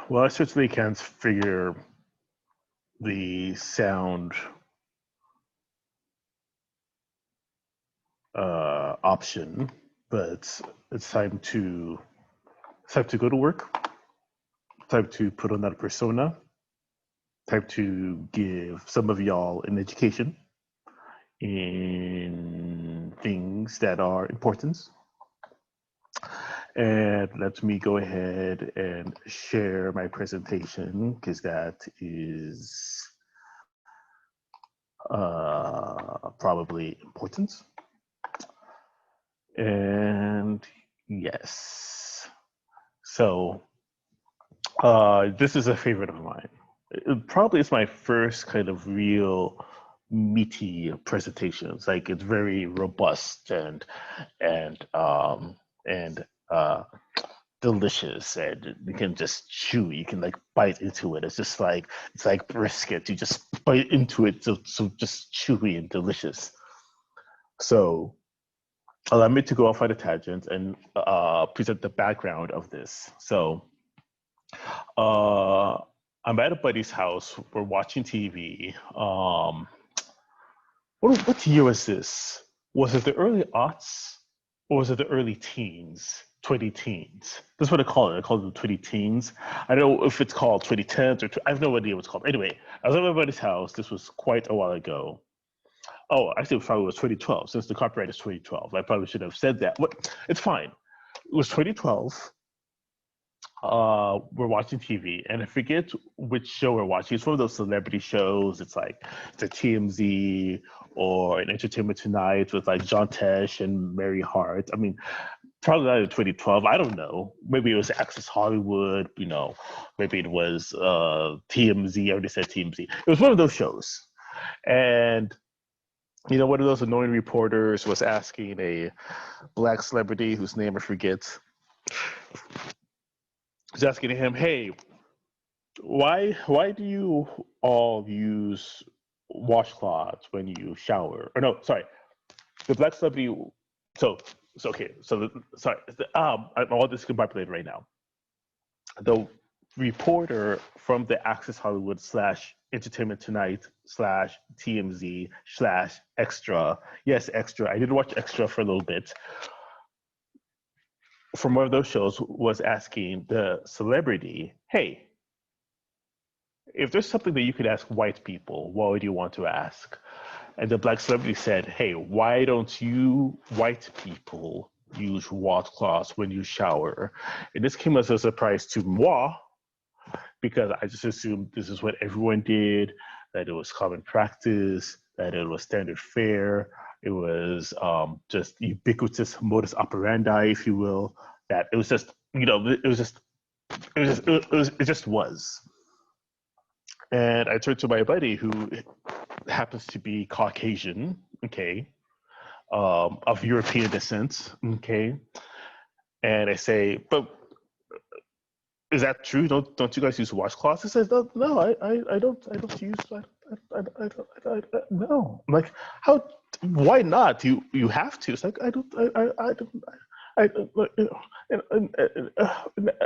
Well, I certainly can't figure the sound option, but it's time to go to work. Time to put on that persona. Time to give some of y'all an education in things that are important. And let me go ahead and share my presentation because that is probably important. And yes, so this is a favorite of mine. It probably is my first kind of real meaty presentation. It's very robust and delicious, and you can just chew. You can like bite into it. It's like brisket. You just bite into it, so just chewy and delicious. So allow me to go off on a tangent and present the background of this. So uh, I'm at a buddy's house. We're watching TV. What year was this? Was it the early aughts or was it the early teens? 20 teens. That's what I call it. I call it the 20 teens. I don't know if it's called 2010s or I have no idea what it's called. Anyway, I was at my buddy's house. This was quite a while ago. Oh, actually, it probably was 2012 since the copyright is 2012. I probably should have said that. But it's fine. It was 2012. We're watching TV, and I forget which show we're watching. It's one of those celebrity shows. It's a TMZ or an Entertainment Tonight with like John Tesh and Mary Hart. I mean, probably not in 2012. I don't know. Maybe it was Access Hollywood. Maybe it was TMZ. I already said TMZ. It was one of those shows, and one of those annoying reporters was asking a black celebrity whose name I forget. Was asking him, "Hey, why do you all use washcloths when you shower?" Or no, sorry, the black celebrity. So okay. Sorry. All this is combined right now. The reporter from the Access Hollywood / Entertainment Tonight / TMZ / Extra. Yes, Extra. I did watch Extra for a little bit. From one of those shows was asking the celebrity, "Hey, if there's something that you could ask white people, what would you want to ask?" And the black celebrity said, "Hey, why don't you white people use washcloths when you shower?" And this came as a surprise to moi, because I just assumed this is what everyone did, that it was common practice, that it was standard fare, it was just ubiquitous modus operandi, if you will, that it was just, it just was. And I turned to my buddy who happens to be Caucasian, okay, of European descent, okay, and I say, "But is that true? Don't you guys use washcloths?" He says, "No, I don't use no." I'm like, "How? Why not? You have to." It's like, "I don't I don't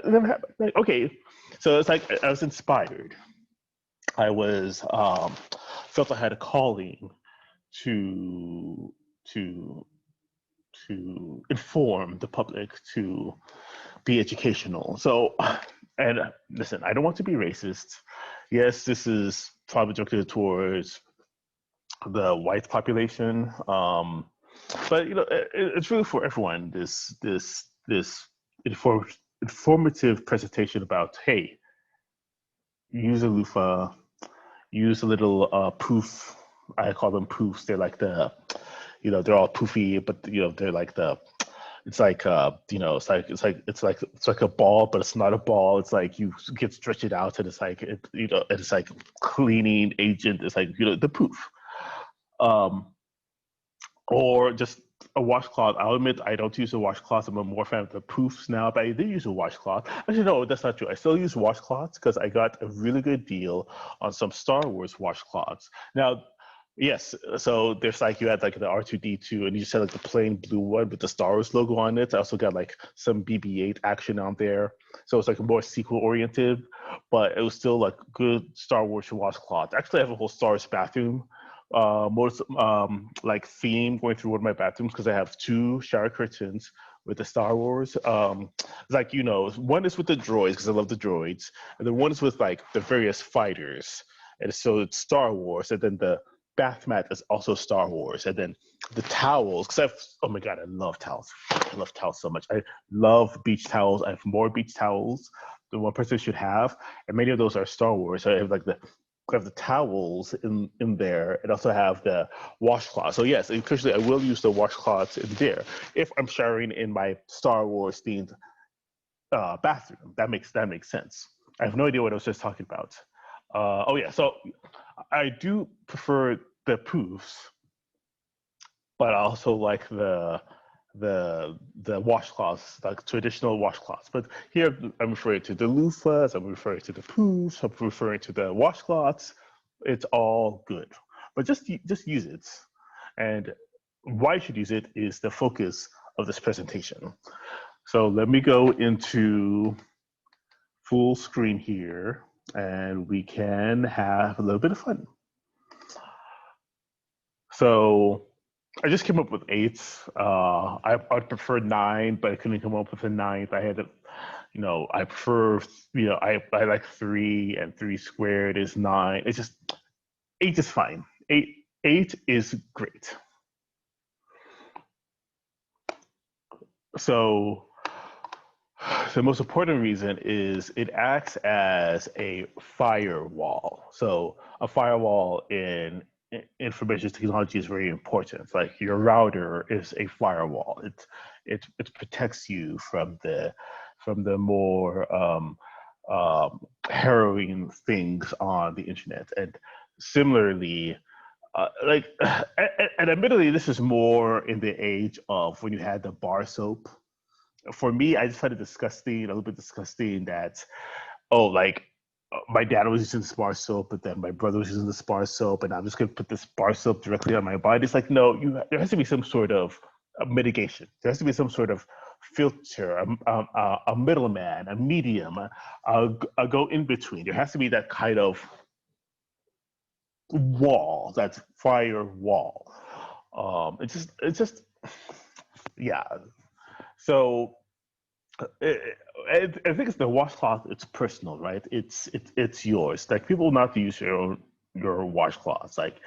never happened." Like, okay, so it's like I was inspired. I was felt I had a calling to to inform the public, to be educational. So, and listen, I don't want to be racist. Yes, this is probably directed towards the white population, but it's really for everyone. This informative presentation about, hey, use a loofah, use a little poof. I call them poofs. They're like they're all poofy, but they're like it's like a ball, but it's not a ball. It's like you can stretch it out, and it's like cleaning agent. It's like the poof, or just a washcloth. I'll admit I don't use a washcloth. I'm a more fan of the poofs now, but I do use a washcloth. Actually, no, that's not true. I still use washcloths because I got a really good deal on some Star Wars washcloths. Now, yes, so there's you had the R2D2, and you just had the plain blue one with the Star Wars logo on it. I also got some BB-8 action on there, so it's more sequel oriented. but it was still like good Star Wars washcloth. Actually, I have a whole Star Wars bathroom, most like theme going through one of my bathrooms because I have two shower curtains with the Star Wars. Like one is with the droids because I love the droids, and then one is with like the various fighters, and so it's Star Wars, and then the bath mat is also Star Wars, and then the towels because oh my god, I love towels. I love towels so much. I love beach towels. I have more beach towels than one person should have, and many of those are Star Wars. So I have like the towels in there, and also have the washcloth. So yes, occasionally I will use the washcloths in there if I'm showering in my Star Wars themed bathroom. That makes sense. I have no idea what I was just talking about. Oh yeah, so I do prefer the poofs, but I also like the washcloths, like traditional washcloths. But here I'm referring to the loofahs, I'm referring to the poofs, I'm referring to the washcloths. It's all good, but just use it. And why you should use it is the focus of this presentation. So let me go into full screen here, and we can have a little bit of fun. So I just came up with 8. I'd prefer 9, but I couldn't come up with a 9th. I had to, I prefer, I like 3, and 3 squared is 9. It's just 8 is fine. 8 is great. So the most important reason is it acts as a firewall. So a firewall in information technology is very important. Like your router is a firewall. It protects you from the more harrowing things on the internet. And similarly, and admittedly, this is more in the age of when you had the bar soap. For me, I just find it disgusting, a little bit disgusting that, my dad was using this bar soap, but then my brother was using this bar soap, and I'm just going to put this bar soap directly on my body. It's like, no, there has to be some sort of mitigation. There has to be some sort of filter, a middleman, a medium, a go in between. There has to be that kind of wall, that firewall. It's just, yeah. So I think it's the washcloth. It's personal, right? It's yours. Like people not to use your washcloths. Like,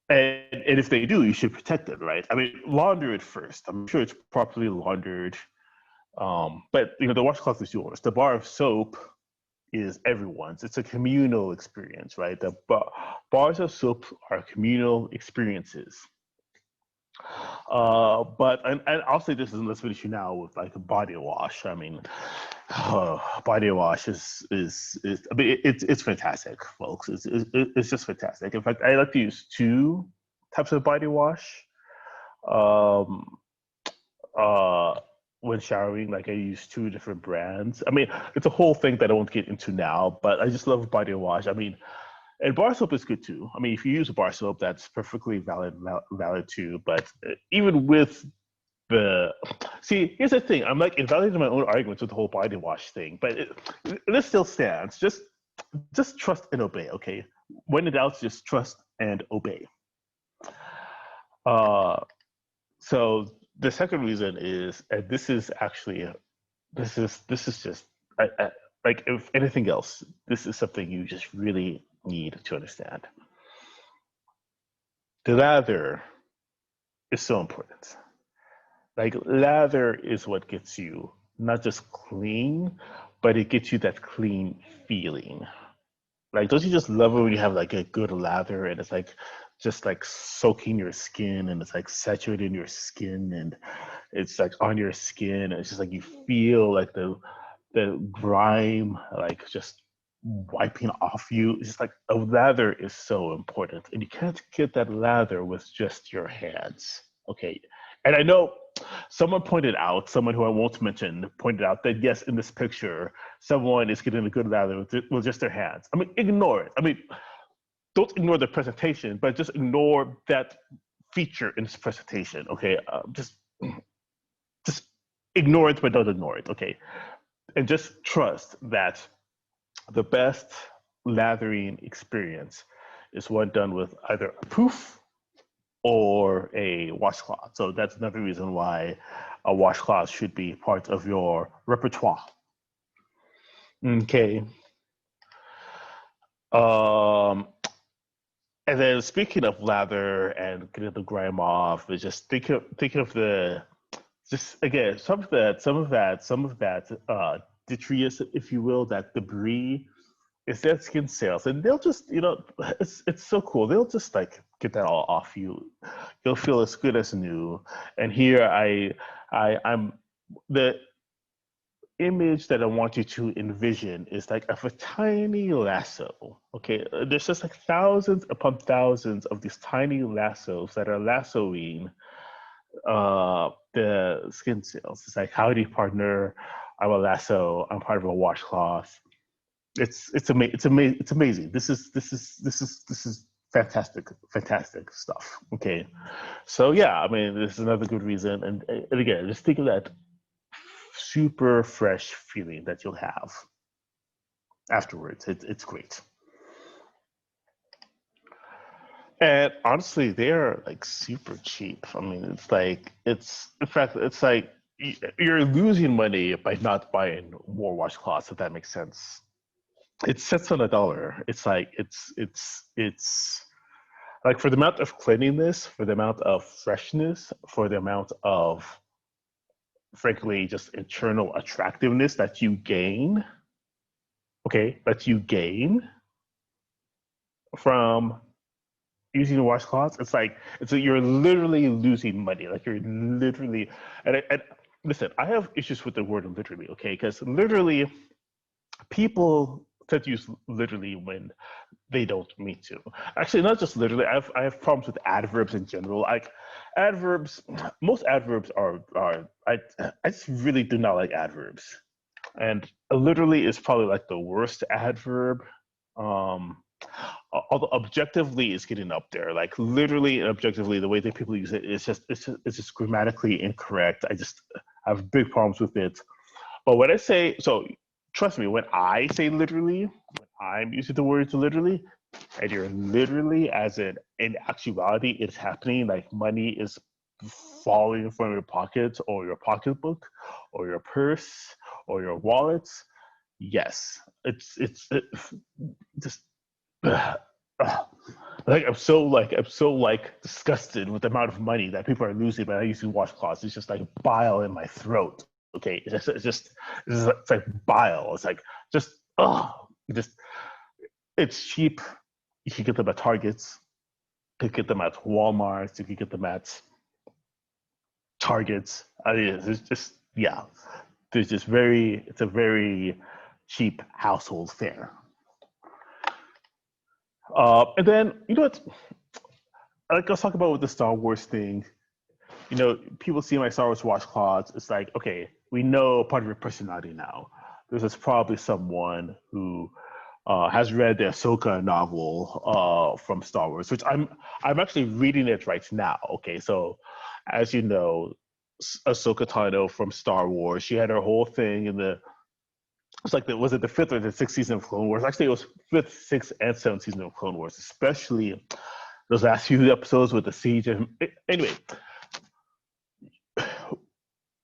and if they do, you should protect it, right? I mean, launder it first. I'm sure it's properly laundered. But the washcloth is yours. The bar of soap is everyone's. It's a communal experience, right? The bars of soap are communal experiences. But and I'll say this, and let's finish you now with like a body wash. I mean, body wash is I mean it's fantastic, folks. It's just fantastic. In fact, I like to use 2 types of body wash. When showering, like I use 2 different brands. I mean, it's a whole thing that I won't get into now, but I just love body wash. I mean, and bar soap is good too. I mean, if you use a bar soap, that's perfectly valid too. But even with here's the thing. I'm like invalidating my own arguments with the whole body wash thing, but this still stands. Just trust and obey, okay? When in doubt, just trust and obey. So the second reason is, and this is just like if anything else, this is something you just really need to understand. The lather is so important. Like lather is what gets you not just clean, but it gets you that clean feeling. Like, don't you just love it when you have like a good lather and it's like just like soaking your skin and it's like saturating your skin and it's like on your skin and it's just like you feel like the grime like just wiping off you. It's just like a lather is so important, and you can't get that lather with just your hands. Okay, and I know someone who I won't mention pointed out that yes, in this picture, someone is getting a good lather with just their hands. I mean, ignore it. I mean, don't ignore the presentation, but just ignore that feature in this presentation. Okay, just ignore it, but don't ignore it. Okay, and just trust that the best lathering experience is one done with either a poof or a washcloth. So that's another reason why a washcloth should be part of your repertoire. Okay. Um, and then speaking of lather and getting the grime off, is just thinking of the just again some of that detritus, if you will, that debris is their skin cells, and they'll just it's so cool. They'll just like get that all off you. You'll feel as good as new. And here I'm the image that I want you to envision is like of a tiny lasso. Okay, there's just like thousands upon thousands of these tiny lassos that are lassoing the skin cells. It's like, howdy partner, I'm a lasso, I'm part of a washcloth. It's amazing. This is fantastic stuff. Okay, so yeah, I mean, this is another good reason. And again, just think of that super fresh feeling that you'll have afterwards. It's great. And honestly, they're like super cheap. I mean, it's like it's in fact, it's like you're losing money by not buying more washcloths, if that makes sense. It's cents on a dollar. It's like it's like for the amount of cleanliness, for the amount of freshness, for the amount of frankly just internal attractiveness that you gain. Okay, that you gain from using washcloths. You're literally losing money. Like you're literally and listen, I have issues with the word literally. Okay, because literally people tend to use literally when they don't mean to. Actually, not just literally. I have problems with adverbs in general. Like adverbs, most adverbs are I just really do not like adverbs, and literally is probably like the worst adverb. Um, Although objectively it's getting up there. Like literally and objectively, the way that people use it is just grammatically incorrect. I just have big problems with it. But when I say so, trust me, when I say literally, when I'm using the words literally, and you're literally, as in actuality, it's happening. Like money is falling from your pocket or your pocketbook or your purse or your wallet. Yes, it's just I'm so disgusted with the amount of money that people are losing by not using washcloths. It's just like bile in my throat. Okay, it's like bile. It's like just just it's cheap. You can get them at Targets. You can get them at Walmart. You can get them at Targets. I mean, it's just yeah. It's a very cheap household fare. And then you know what? Like let's talk about with the Star Wars thing. People see my Star Wars washcloths. It's like, okay, we know part of your personality now. There's probably someone who has read the Ahsoka novel from Star Wars, which I'm actually reading it right now. Okay, so as you know, Ahsoka Tano from Star Wars, she had her whole thing in the it's like was it the fifth or the sixth season of Clone Wars? Actually, it was fifth, sixth, and seventh season of Clone Wars, especially those last few episodes with the siege. Anyway,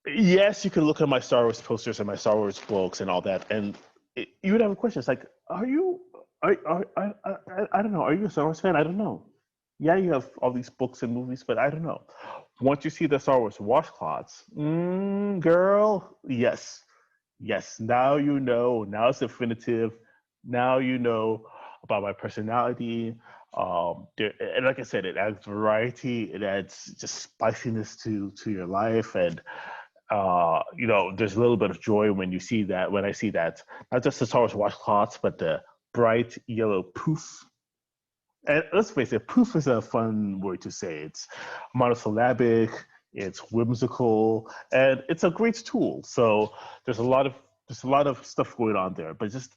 yes, you can look at my Star Wars posters and my Star Wars books and all that, and you would have a question. It's like, are you? I don't know. Are you a Star Wars fan? I don't know. Yeah, you have all these books and movies, but I don't know. Once you see the Star Wars washcloths, girl, yes, yes. Now you know. Now it's definitive. Now you know about my personality. And like I said, it adds variety. It adds just spiciness to your life, and there's a little bit of joy when you see that. When I see that, not just the Star Wars washcloths, but the bright yellow poof. And let's face it, poof is a fun word to say. It's monosyllabic, it's whimsical, and it's a great tool. So there's a lot of stuff going on there, but it's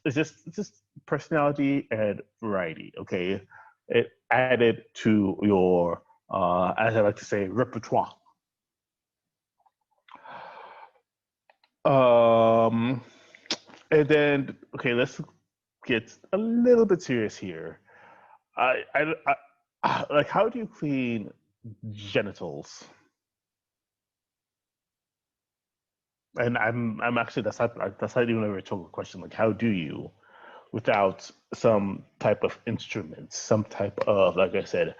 just personality and variety. Okay, it added to your, as I like to say, repertoire. Um, and then okay, let's get a little bit serious here. Like, how do you clean genitals? And I'm actually that's not even a rhetorical question. Like, how do you, without some type of instrument, some type of, like I said,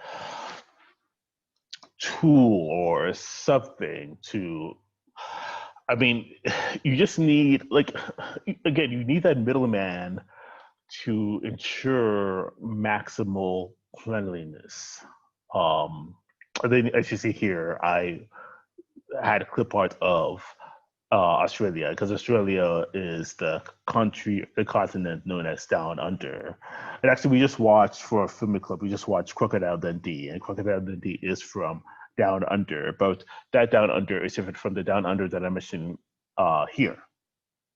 tool or something to, I mean, you just need, like, again, you need that middleman to ensure maximal cleanliness. And then, as you see here, I had a clip art of Australia, because Australia is the country, the continent known as Down Under. And actually, we just watched for a Filmie Club. We just watched Crocodile Dundee, and Crocodile Dundee is from Down Under, but that Down Under is different from the Down Under that I mentioned here.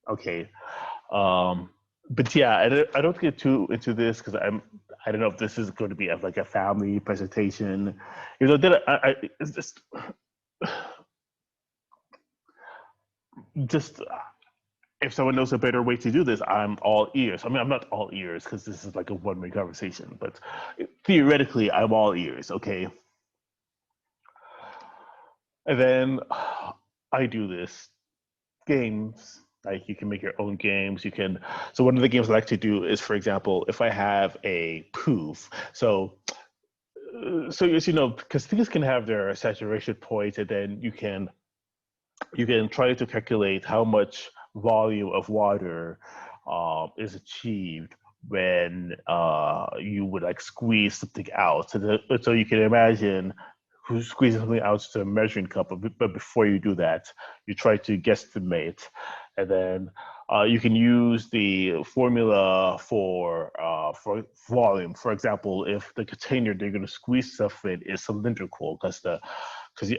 Okay, but yeah, I don't get too into this because I don't know if this is going to be like a family presentation. You know, then it's just if someone knows a better way to do this, I'm all ears. I mean, I'm not all ears because this is like a one-way conversation, but theoretically, I'm all ears. Okay, and then I do this games. Like, you can make your own games. You can. So one of the games I like to do is, for example, if I have a poof. So as you know, because things can have their saturation point, and then you can try to calculate how much volume of water is achieved when you would like squeeze something out. So you can imagine who's squeezing something out to a measuring cup, but before you do that, you try to guesstimate, and then you can use the formula for volume. For example, if the container they're going to squeeze stuff in is cylindrical, because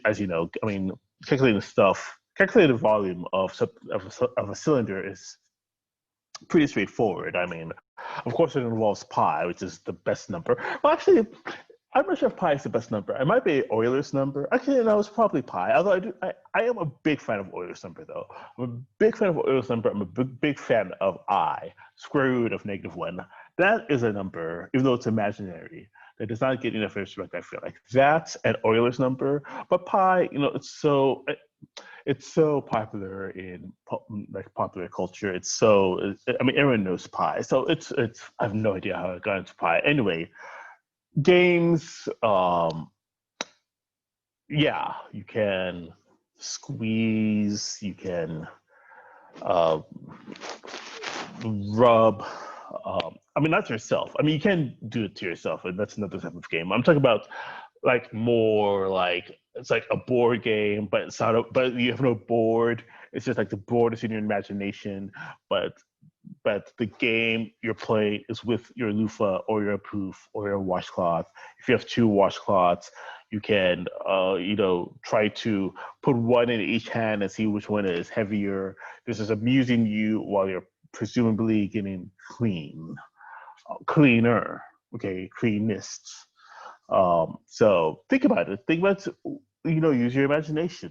as you know, I mean, calculating the volume of a cylinder is pretty straightforward. I mean, of course, it involves pi, which is the best number. Well, actually, I'm not sure if pi is the best number. It might be Euler's number. Actually, no, it's probably pi. Although I am a big fan of Euler's number, though. I'm a big fan of Euler's number. I'm a big fan of I, square root of -1. That is a number, even though it's imaginary, that does not get enough respect, I feel like. That's an Euler's number. But pi, it's so popular in like popular culture. I mean, everyone knows pi. So it's I have no idea how I got into pi. Anyway, games, yeah, you can squeeze, you can uh, rub. I mean, not yourself. I mean, you can do it to yourself, and that's another type of game. I'm talking about like more like it's like a board game, but it's not. But you have no board. It's just like the board is in your imagination, but the game you're playing is with your loofah or your poof or your washcloth. If you have two washcloths, you can try to put one in each hand and see which one is heavier. This is amusing you while you're presumably getting cleaner, okay, cleanest. So think about it. Think about, use your imagination.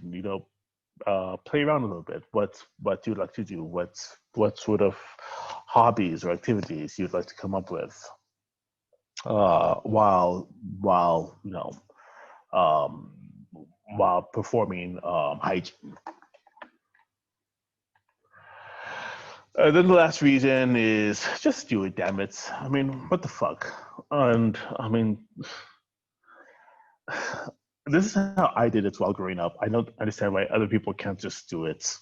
Play around a little bit. What you'd like to do? What sort of hobbies or activities you'd like to come up with while um, while performing hygiene. Then the last reason is just do it, damn it. I mean, what the fuck? And I mean, this is how I did it while growing up. I don't understand why other people can't just do it.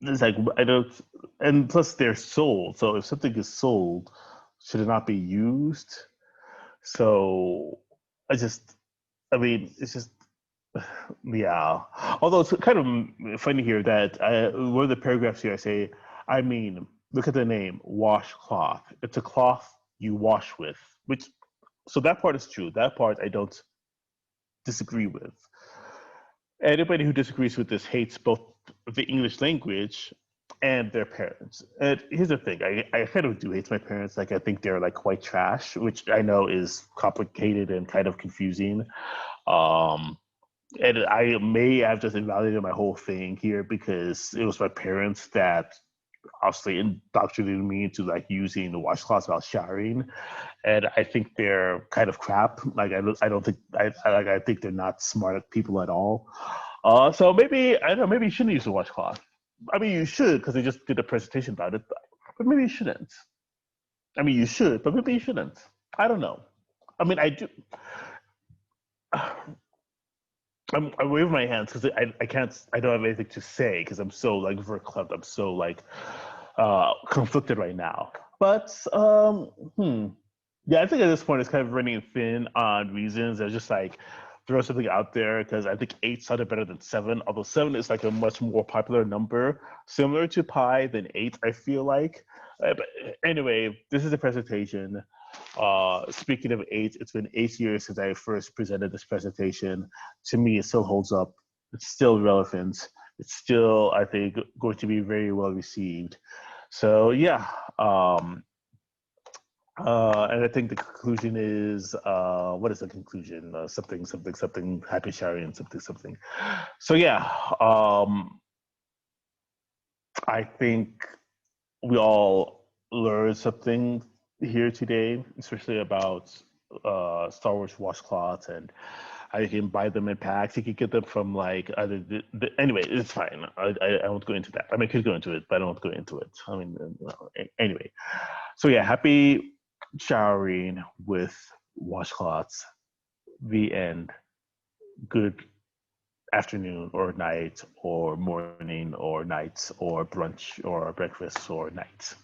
It's like, I don't, and plus they're sold. So if something is sold, should it not be used? So I mean, it's just, yeah. Although it's kind of funny here that one of the paragraphs here I say, I mean, look at the name, washcloth. It's a cloth you wash with, so that part is true. That part I don't disagree with. Anybody who disagrees with this hates both the English language and their parents. And here's the thing, I kind of do hate my parents. Like, I think they're like quite trash, which I know is complicated and kind of confusing. And I may have just invalidated my whole thing here because it was my parents that obviously indoctrinated me into like using the washcloths while showering, and I think they're kind of crap. Like I don't think I think they're not smart people at all. So maybe I don't know. Maybe you shouldn't use the washcloth. I mean, you should because they just did a presentation about it, but maybe you shouldn't. I mean, you should, but maybe you shouldn't. I don't know. I mean, I do. I'm waving my hands because I can't. I don't have anything to say because I'm so like verklempt. I'm so like conflicted right now. But yeah, I think at this point it's kind of running thin on reasons. There's just like throw something out there because I think eight sounded better than seven. Although seven is like a much more popular number, similar to pi than eight. I feel like. But anyway, this is a presentation. Speaking of eight, it's been 8 years since I first presented this presentation. To me, it still holds up. It's still relevant. It's still, I think, going to be very well received. So yeah, and I think the conclusion is, what is the conclusion? Something, something, something, happy showering, something, something. So yeah, I think we all learned something here today, especially about Star Wars washcloths and how you can buy them in packs. You can get them from like either anyway, it's fine. I won't go into that. I mean, I could go into it, but I don't want to go into it. I mean, anyway. So yeah, happy showering with washcloths. The end. Good afternoon or night or morning or night or brunch or breakfast or night.